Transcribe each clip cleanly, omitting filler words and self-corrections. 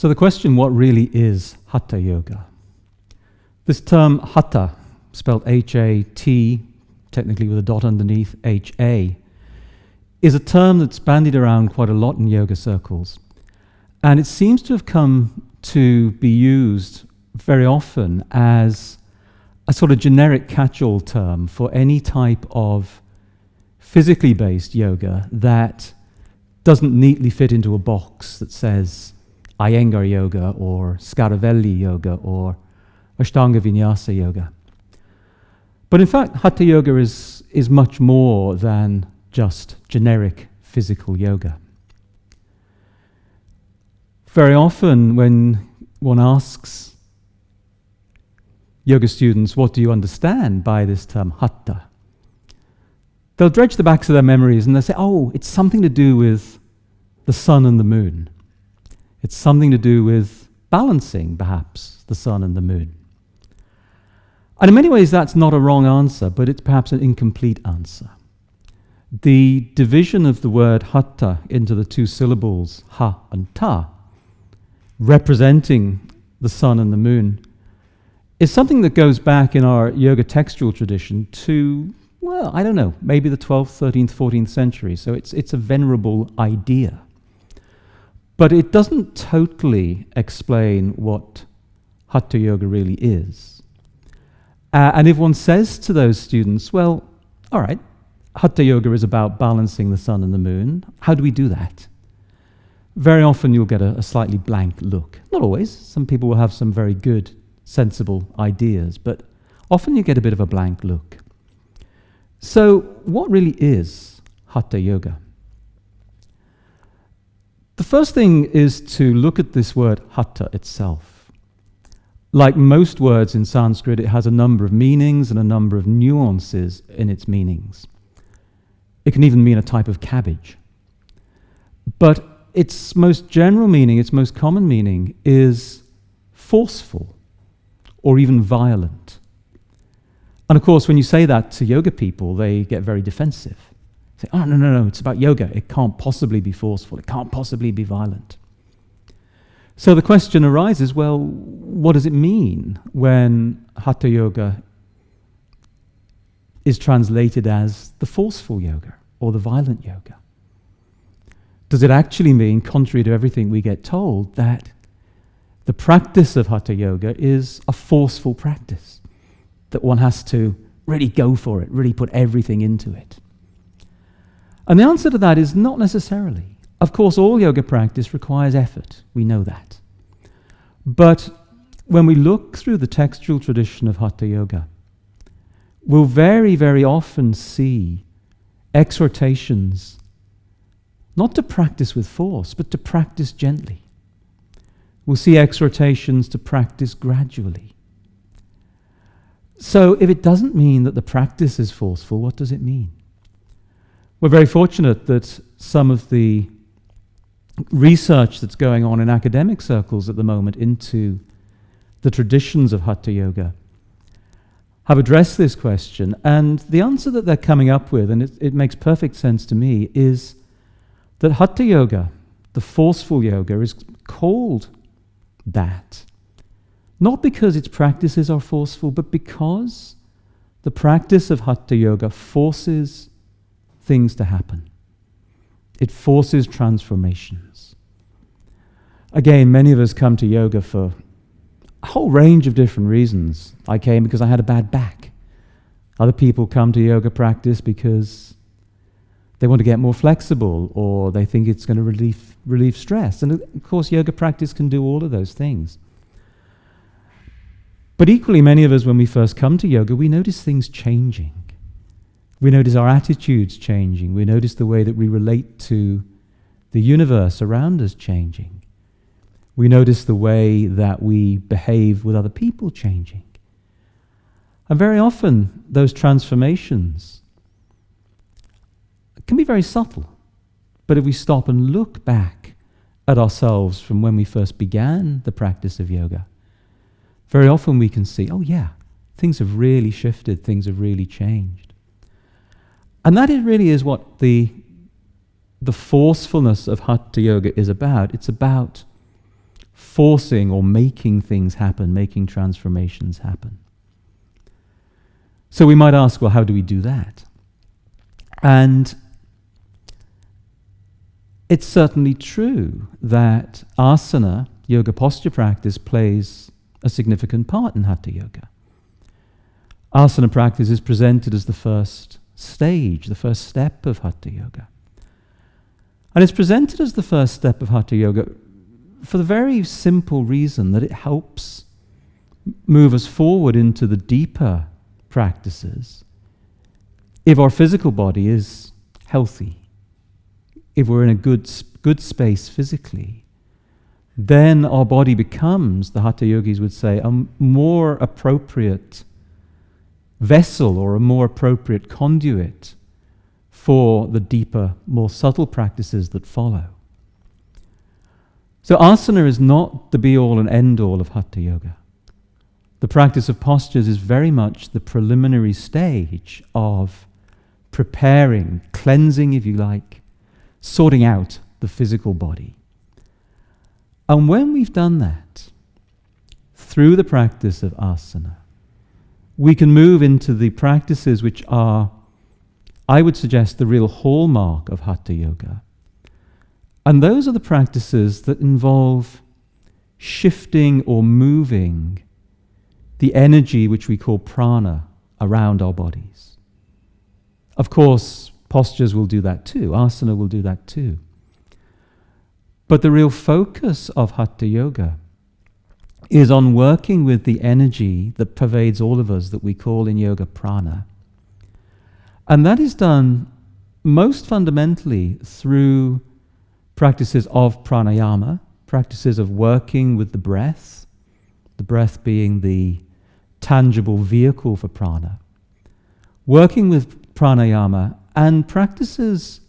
So the question, what really is Hatha Yoga? This term Hatha, spelled H-A-T, technically with a dot underneath, H-A, is a term that's bandied around quite a lot in yoga circles. And it seems to have come to be used very often as a sort of generic catch-all term for any type of physically based yoga that doesn't neatly fit into a box that says Iyengar yoga or Scaravelli yoga or Ashtanga Vinyasa yoga. But in fact, Hatha yoga is much more than just generic physical yoga. Very often when one asks yoga students, what do you understand by this term Hatha? They'll dredge the backs of their memories and they'll say, oh, it's something to do with the sun and the moon. It's something to do with balancing, perhaps, the sun and the moon. And in many ways, that's not a wrong answer, but it's perhaps an incomplete answer. The division of the word Hatha into the two syllables ha and ta, representing the sun and the moon, is something that goes back in our yoga textual tradition to, well, I don't know, maybe the 12th, 13th, 14th century. So it's a venerable idea. But it doesn't totally explain what Hatha yoga really is. And if one says to those students, well, all right, Hatha yoga is about balancing the sun and the moon. How do we do that? Very often you'll get a slightly blank look. Not always. Some people will have some very good, sensible ideas, but often you get a bit of a blank look. So what really is Hatha yoga? The first thing is to look at this word Hatha itself. Like most words in Sanskrit, it has a number of meanings and a number of nuances in its meanings. It can even mean a type of cabbage. But its most general meaning, its most common meaning, is forceful or even violent. And of course, when you say that to yoga people, they get very defensive. Say, oh, no, it's about yoga. It can't possibly be forceful. It can't possibly be violent. So the question arises, well, what does it mean when Hatha yoga is translated as the forceful yoga or the violent yoga? Does it actually mean, contrary to everything we get told, that the practice of Hatha yoga is a forceful practice, that one has to really go for it, really put everything into it? And the answer to that is not necessarily. Of course, all yoga practice requires effort. We know that. But when we look through the textual tradition of Hatha yoga, we'll very, very often see exhortations not to practice with force, but to practice gently. We'll see exhortations to practice gradually. So if it doesn't mean that the practice is forceful, what does it mean? We're very fortunate that some of the research that's going on in academic circles at the moment into the traditions of Hatha yoga have addressed this question. And the answer that they're coming up with, and it makes perfect sense to me, is that Hatha yoga, the forceful yoga, is called that not because its practices are forceful, but because the practice of Hatha yoga forces things to happen. It forces transformations. Again, many of us come to yoga for a whole range of different reasons. I came because I had a bad back. Other people come to yoga practice because they want to get more flexible, or they think it's going to relieve stress. And of course, yoga practice can do all of those things. But equally, many of us, when we first come to yoga, we notice things changing. We notice our attitudes changing. We notice the way that we relate to the universe around us changing. We notice the way that we behave with other people changing. And very often, those transformations can be very subtle. But if we stop and look back at ourselves from when we first began the practice of yoga, very often we can see, oh yeah, things have really shifted, things have really changed. And that really is what the forcefulness of Hatha yoga is about. It's about forcing or making things happen, making transformations happen. So we might ask, well, how do we do that? And it's certainly true that asana, yoga posture practice, plays a significant part in Hatha Yoga. Asana practice is presented as the first stage, the first step of Hatha Yoga. And it's presented as the first step of Hatha Yoga for the very simple reason that it helps move us forward into the deeper practices if our physical body is healthy, if we're in a good space physically. Then our body becomes, the Hatha Yogis would say, a more appropriate vessel or a more appropriate conduit for the deeper, more subtle practices that follow. So asana is not the be-all and end-all of Hatha Yoga. The practice of postures is very much the preliminary stage of preparing, cleansing, if you like, sorting out the physical body. And when we've done that, through the practice of asana, we can move into the practices which are, I would suggest, the real hallmark of Hatha Yoga. And those are the practices that involve shifting or moving the energy which we call prana around our bodies. Of course, postures will do that too, asana will do that too. But the real focus of Hatha Yoga is on working with the energy that pervades all of us, that we call in yoga prana. And that is done most fundamentally through practices of pranayama, practices of working with the breath being the tangible vehicle for prana, working with pranayama, and practices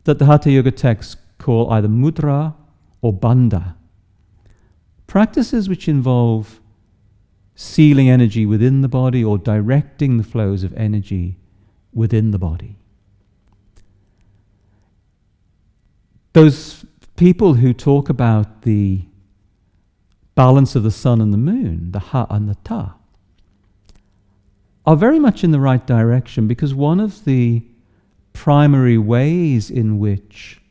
that the Hatha Yoga texts call either mudra or bandha. Practices which involve sealing energy within the body or directing the flows of energy within the body. Those people who talk about the balance of the sun and the moon, the ha and the ta, are very much in the right direction, because one of the primary ways in which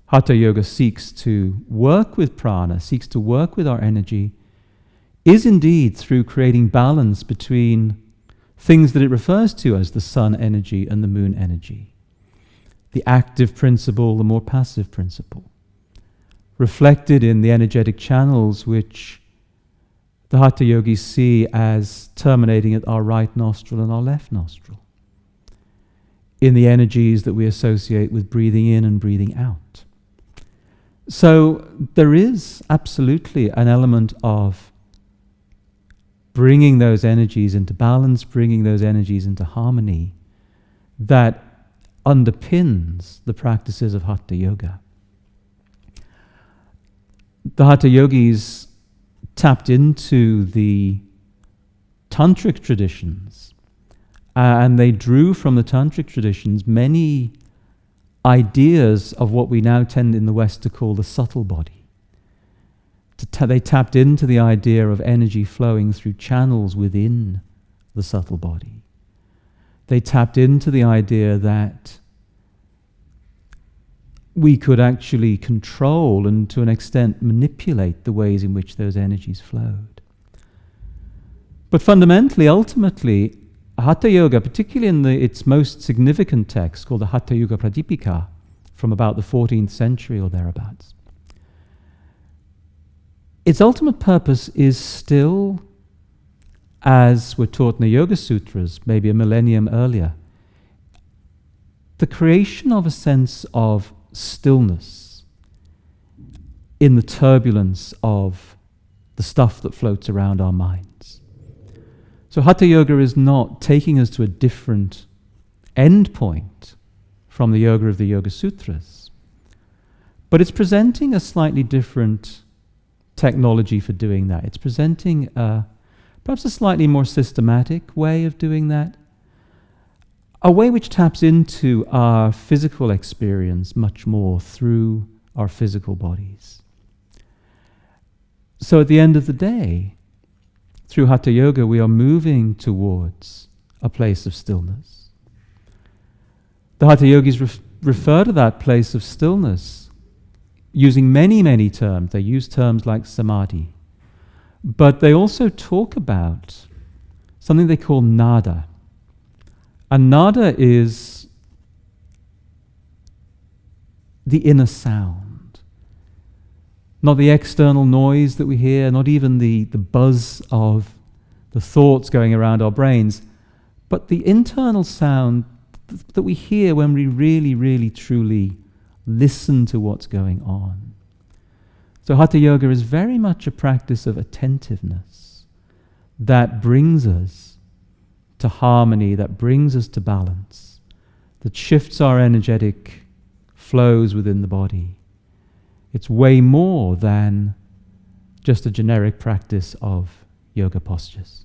Hatha Yoga seeks to work with prana, seeks to work with our energy, is indeed through creating balance between things that it refers to as the sun energy and the moon energy. The active principle, the more passive principle, reflected in the energetic channels which the Hatha Yogis see as terminating at our right nostril and our left nostril, in the energies that we associate with breathing in and breathing out. So there is absolutely an element of bringing those energies into balance, bringing those energies into harmony, that underpins the practices of Hatha Yoga. The Hatha Yogis tapped into the tantric traditions, and they drew from the tantric traditions many ideas of what we now tend in the West to call the subtle body. They tapped into the idea of energy flowing through channels within the subtle body. They tapped into the idea that we could actually control and to an extent manipulate the ways in which those energies flowed. But fundamentally, ultimately, Hatha Yoga, particularly in its most significant text called the Hatha Yoga Pradipika from about the 14th century or thereabouts, its ultimate purpose is still, as we're taught in the Yoga Sutras, maybe a millennium earlier, the creation of a sense of stillness in the turbulence of the stuff that floats around our minds. So Hatha Yoga is not taking us to a different end point from the yoga of the Yoga Sutras, but it's presenting a slightly different technology for doing that. It's presenting perhaps a slightly more systematic way of doing that, a way which taps into our physical experience much more through our physical bodies. So at the end of the day, through Hatha Yoga, we are moving towards a place of stillness. The Hatha Yogis refer to that place of stillness using many, many terms. They use terms like samadhi. But they also talk about something they call nada. And nada is the inner sound. Not the external noise that we hear, not even the buzz of the thoughts going around our brains, but the internal sound that we hear when we really, really, truly listen to what's going on. So Hatha Yoga is very much a practice of attentiveness that brings us to harmony, that brings us to balance, that shifts our energetic flows within the body. It's way more than just a generic practice of yoga postures.